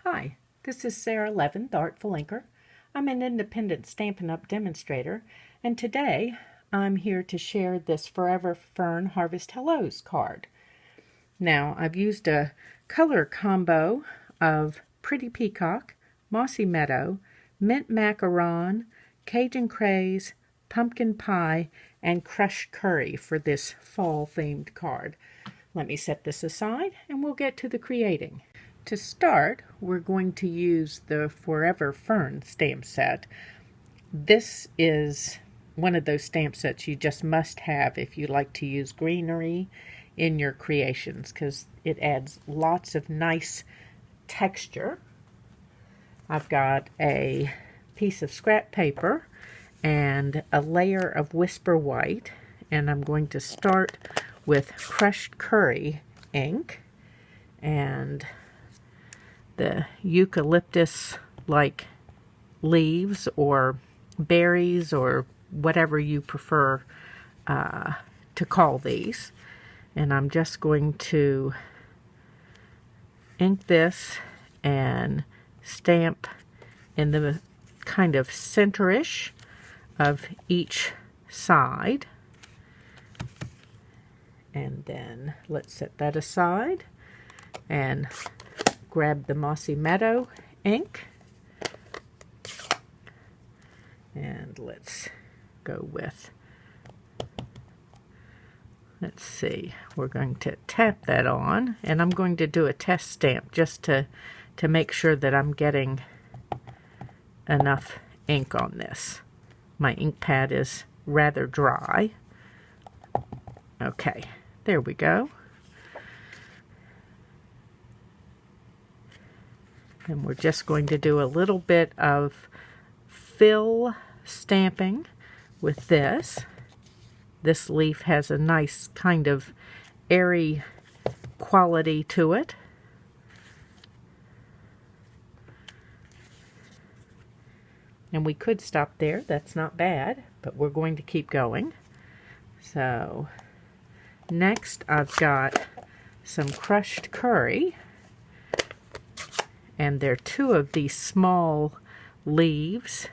Hi, this is Sara Levin, the Artful Inker. I'm an independent Stampin' Up! Demonstrator, and today I'm here to share this Forever Fern Harvest Hellos card. Now, I've used a color combo of Pretty Peacock, Mossy Meadow, Mint Macaron, Cajun Craze, Pumpkin Pie, and Crushed Curry for this fall-themed card. Let me set this aside and we'll get to the creating. To start, we're going to use the Forever Fern stamp set. This is one of those stamp sets you just must have if you like to use greenery in your creations, because it adds lots of nice texture. I've got a piece of scrap paper and a layer of Whisper White, and I'm going to start with Crushed Curry ink and the eucalyptus like leaves or berries or whatever you prefer to call these. And I'm just going to ink this and stamp in the kind of center-ish of each side. And then let's set that aside and grab the Mossy Meadow ink, and let's go with, let's see, we're going to tap that on, and I'm going to do a test stamp just to make sure that I'm getting enough ink on this. My ink pad is rather dry. Okay, there we go. And we're just going to do a little bit of fill stamping with this. This leaf has a nice kind of airy quality to it. And we could stop there, that's not bad, but we're going to keep going. So next I've got some crushed curry. And there are two of these small leaves.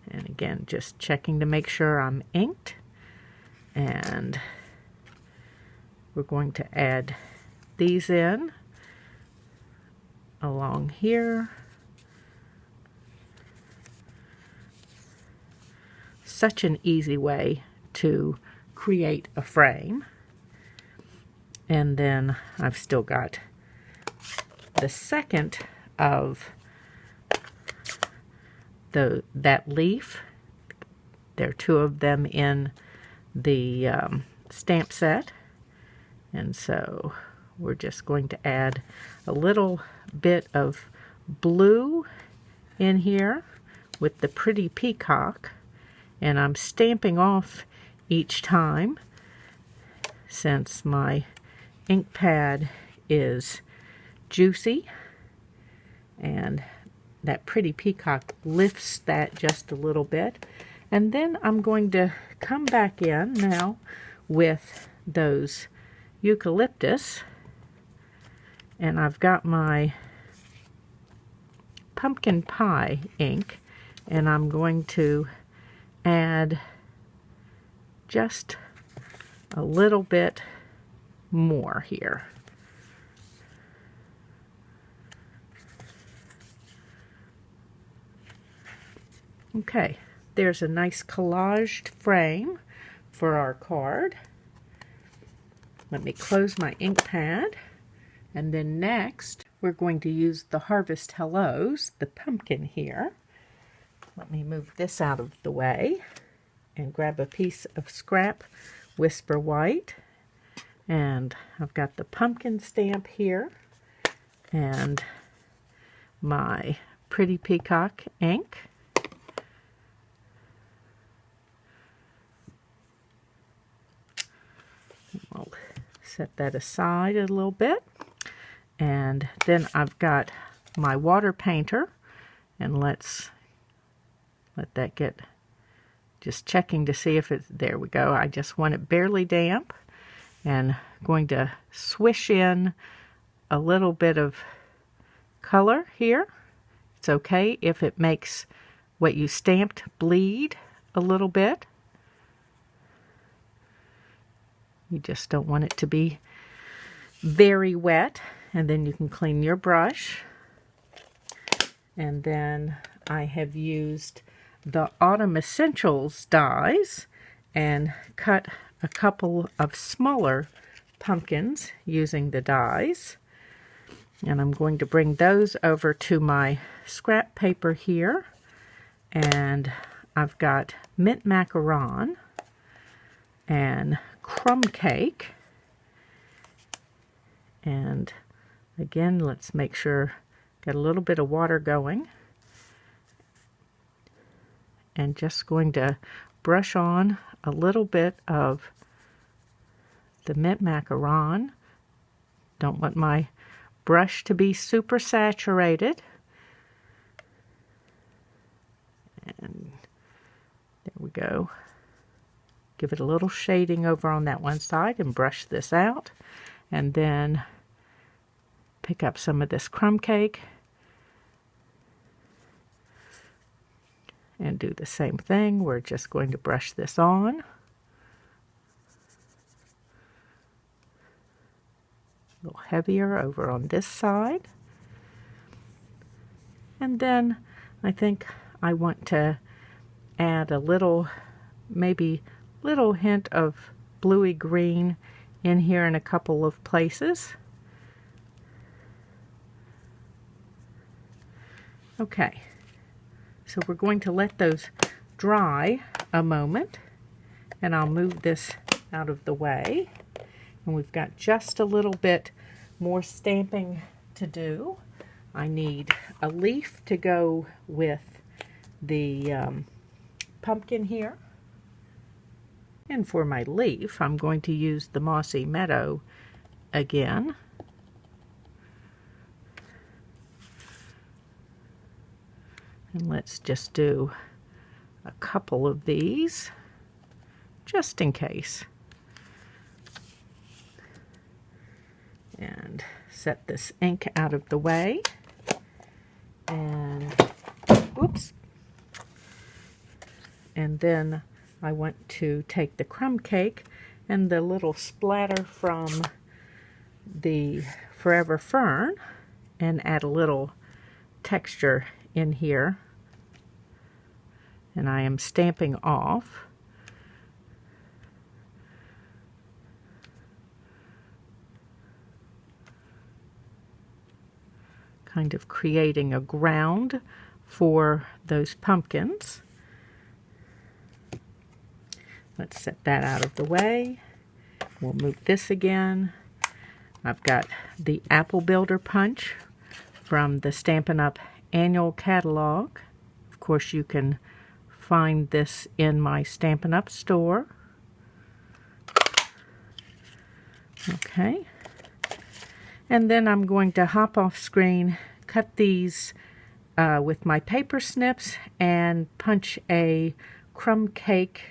And again, just checking to make sure I'm inked. And we're going to add these in along here. Such an easy way to create a frame. And then I've still got the second of that leaf. There are two of them in the stamp set, and so we're just going to add a little bit of blue in here with the Pretty Peacock, and I'm stamping off each time since my ink pad is juicy, and that Pretty Peacock lifts that just a little bit. And then I'm going to come back in now with those eucalyptus, and I've got my pumpkin pie ink, and I'm going to add just a little bit more here. Okay, there's a nice collaged frame for our card. Let me close my ink pad, and then next we're going to use the Harvest Hellos, the pumpkin here. Let me move this out of the way and grab a piece of scrap Whisper White, and I've got the pumpkin stamp here and my Pretty Peacock ink. I'll set that aside a little bit, and then I've got my water painter, and let's let that get, just checking to see if it's, there we go. I just want it barely damp, and going to swish in a little bit of color here. It's okay if it makes what you stamped bleed a little bit. You just don't want it to be very wet. And then you can clean your brush. And then I have used the Autumn Essentials dies and cut a couple of smaller pumpkins using the dies. And I'm going to bring those over to my scrap paper here. And I've got mint macaron and crumb cake. And again, let's make sure, get a little bit of water going. And just going to brush on a little bit of the mint macaron. Don't want my brush to be super saturated. And there we go. Give it a little shading over on that one side and brush this out. And then pick up some of this crumb cake and do the same thing. We're just going to brush this on. A little heavier over on this side. And then I think I want to add a little, maybe little hint of bluey green in here in a couple of places. Okay, so we're going to let those dry a moment, and I'll move this out of the way. And we've got just a little bit more stamping to do. I need a leaf to go with the pumpkin here. And for my leaf, I'm going to use the Mossy Meadow again. And let's just do a couple of these, just in case. And set this ink out of the way. And, oops. And then I want to take the crumb cake and the little splatter from the Forever Fern and add a little texture in here. And I am stamping off. Kind of creating a ground for those pumpkins. Let's set that out of the way. We'll move this again. I've got the Apple Builder Punch from the Stampin' Up annual catalog. Of course, you can find this in my Stampin' Up store. Okay. And then I'm going to hop off screen, cut these with my paper snips, and punch a crumb cake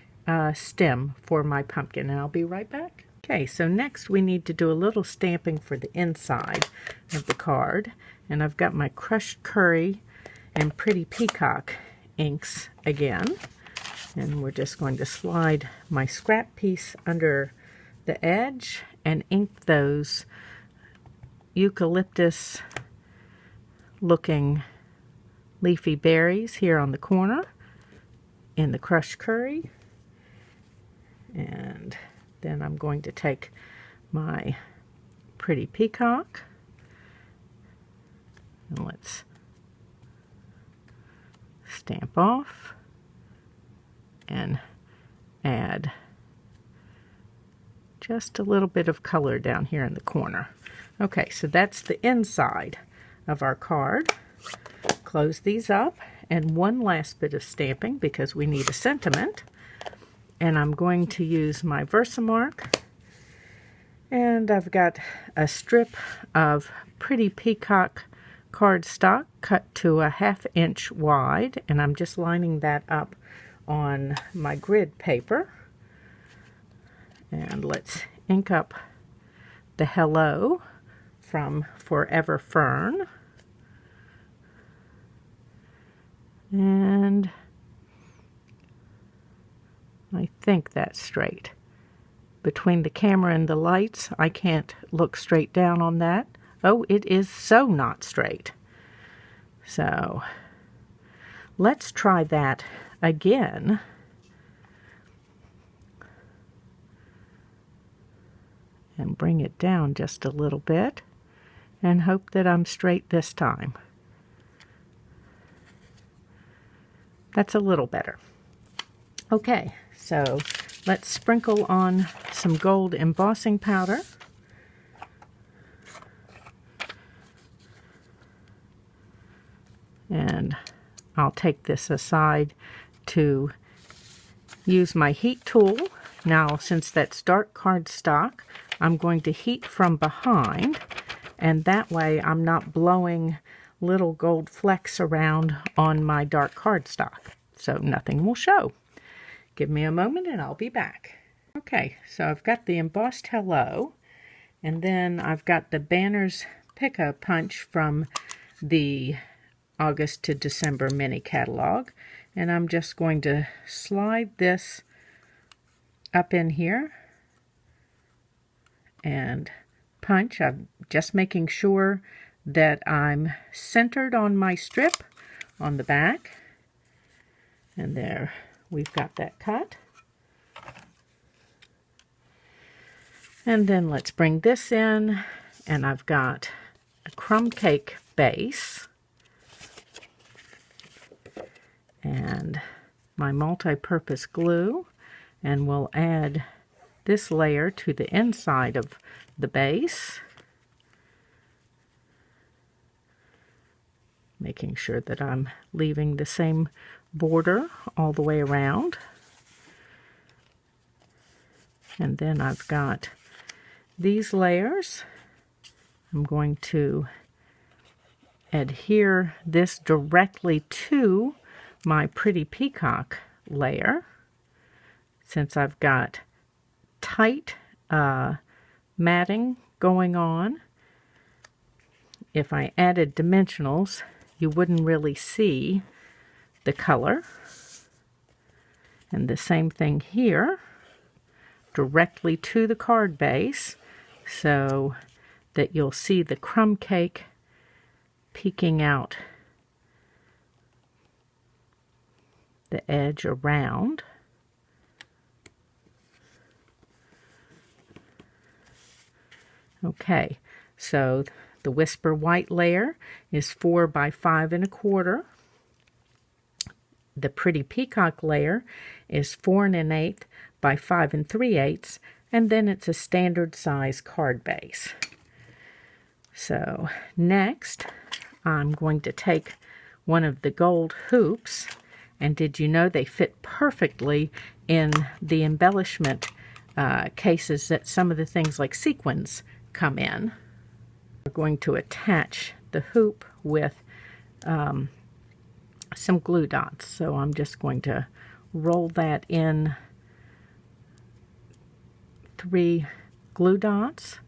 stem for my pumpkin. And I'll be right back. Okay, so next we need to do a little stamping for the inside of the card. And I've got my Crushed Curry and Pretty Peacock inks again. And we're just going to slide my scrap piece under the edge and ink those eucalyptus looking leafy berries here on the corner in the Crushed Curry. And then I'm going to take my Pretty Peacock and let's stamp off and add just a little bit of color down here in the corner. Okay, so that's the inside of our card. Close these up, and one last bit of stamping because we need a sentiment. And I'm going to use my Versamark, and I've got a strip of Pretty Peacock cardstock cut to a 1/2 inch wide, and I'm just lining that up on my grid paper. And let's ink up the Hello from Forever Fern. And I think that's straight. Between the camera and the lights, I can't look straight down on that. Oh, it is so not straight. So let's try that again. And bring it down just a little bit and hope that I'm straight this time. That's a little better. Okay, so let's sprinkle on some gold embossing powder. And I'll take this aside to use my heat tool. Now, since that's dark cardstock, I'm going to heat from behind, and that way I'm not blowing little gold flecks around on my dark cardstock, so nothing will show. Give me a moment and I'll be back. Okay, so I've got the embossed hello, and then I've got the banners pick-a-punch from the August to December mini catalog, and I'm just going to slide this up in here and punch. I'm just making sure that I'm centered on my strip on the back, and there we've got that cut. And then let's bring this in, and I've got a crumb cake base and my multi-purpose glue, and we'll add this layer to the inside of the base, making sure that I'm leaving the same border all the way around. And then I've got these layers. I'm going to adhere this directly to my pretty peacock layer, since I've got tight matting going on. If I added dimensionals, you wouldn't really see the color. And the same thing here, directly to the card base, so that you'll see the crumb cake peeking out the edge around. Okay, so the Whisper White layer is 4 by 5 1/4. The Pretty Peacock layer is 4 1/8 by 5 3/8, and then it's a standard size card base. So next, I'm going to take one of the gold hoops, and did you know they fit perfectly in the embellishment cases that some of the things like sequins come in. We're going to attach the hoop with some glue dots. So I'm just going to roll that in 3 glue dots.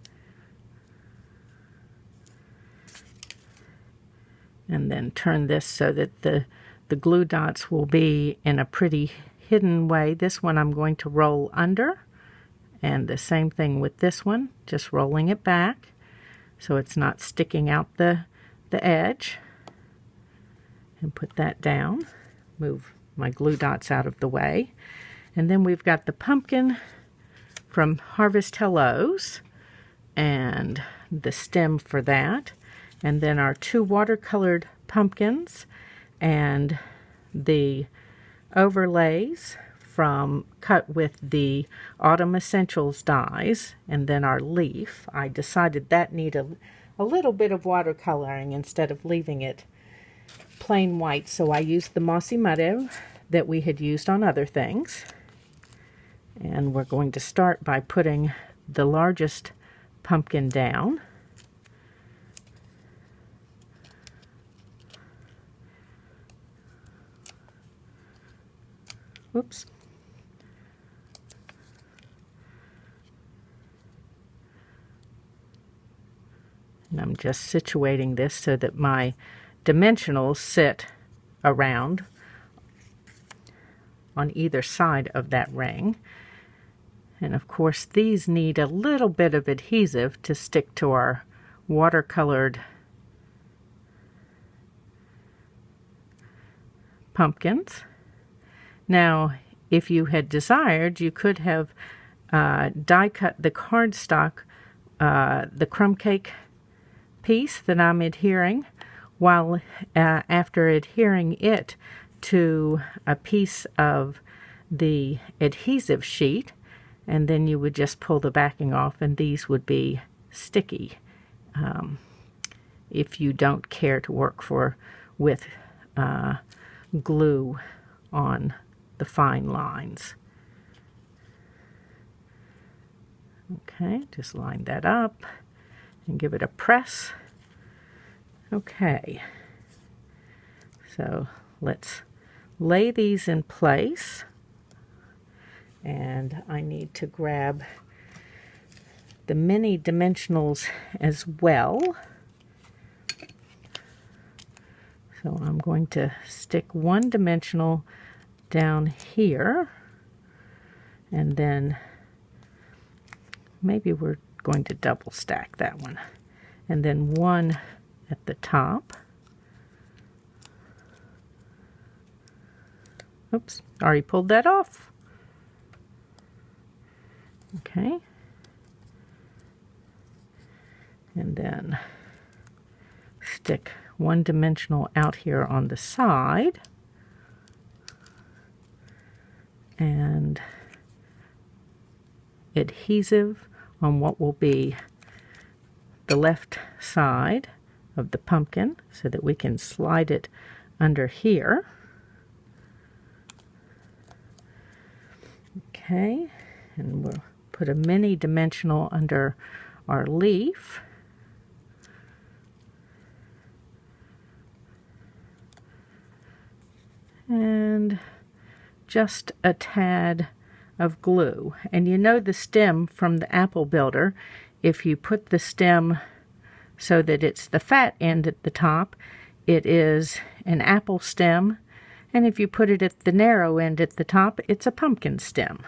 And then turn this so that the glue dots will be in a pretty hidden way. This one I'm going to roll under, and the same thing with this one, just rolling it back so it's not sticking out the edge. And put that down. Move my glue dots out of the way. And then we've got the pumpkin from Harvest Hellos and the stem for that. And then our 2 watercolored pumpkins and the overlays from cut with the Autumn Essentials dies, and then our leaf. I decided that needed a little bit of watercoloring instead of leaving it plain white, so I used the Mossy Meadow that we had used on other things. And we're going to start by putting the largest pumpkin down. Whoops. And I'm just situating this so that my dimensionals sit around on either side of that ring. And of course these need a little bit of adhesive to stick to our watercolored pumpkins. Now, if you had desired, you could have die cut the cardstock, the crumb cake piece that I'm adhering, while after adhering it to a piece of the adhesive sheet, and then you would just pull the backing off and these would be sticky if you don't care to work with glue on the fine lines. Okay, just line that up and give it a press. Okay, so let's lay these in place, and I need to grab the mini dimensionals as well. So I'm going to stick one dimensional down here, and then maybe we're going to double stack that one, and then one at the top. Oops, already pulled that off. Okay. And then stick one dimensional out here on the side, and adhesive on what will be the left side of the pumpkin so that we can slide it under here. Okay, and we'll put a mini dimensional under our leaf. And just a tad of glue. And you know the stem from the apple builder, if you put the stem so that it's the fat end at the top, it is an apple stem, and if you put it at the narrow end at the top, it's a pumpkin stem.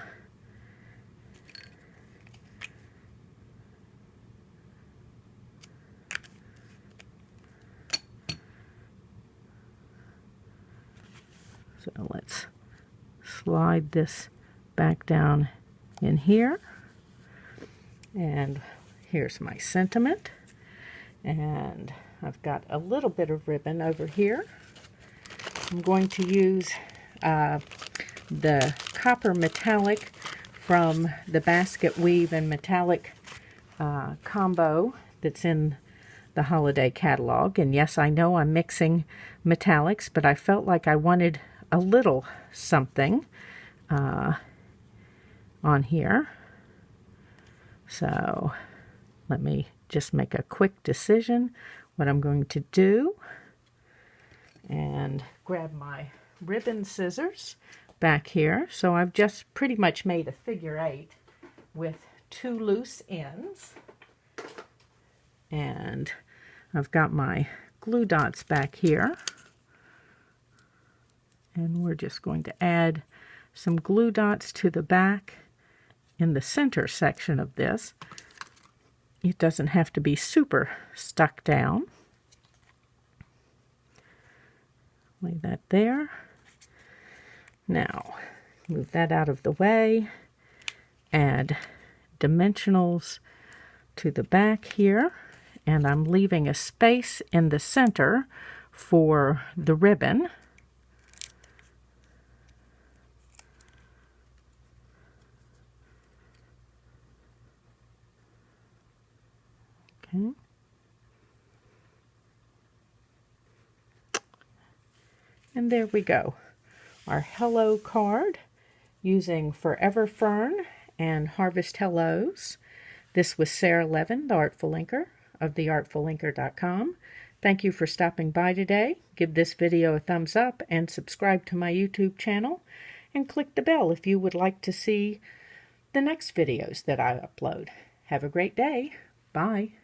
So let's slide this back down in here, and here's my sentiment, and I've got a little bit of ribbon over here. I'm going to use the copper metallic from the basket weave and metallic combo that's in the holiday catalog. And yes, I know I'm mixing metallics, but I felt like I wanted a little something on here. So let me just make a quick decision what I'm going to do, and grab my ribbon scissors back here. So I've just pretty much made a figure 8 with 2 loose ends, and I've got my glue dots back here, and we're just going to add some glue dots to the back in the center section of this. It doesn't have to be super stuck down. Lay that there. Now, move that out of the way. Add dimensionals to the back here, and I'm leaving a space in the center for the ribbon. Okay. And there we go. Our Hello card using Forever Fern and Harvest Hellos. This was Sara Levin, the Artful Inker of theartfulinker.com. Thank you for stopping by today. Give this video a thumbs up and subscribe to my YouTube channel, and click the bell if you would like to see the next videos that I upload. Have a great day. Bye.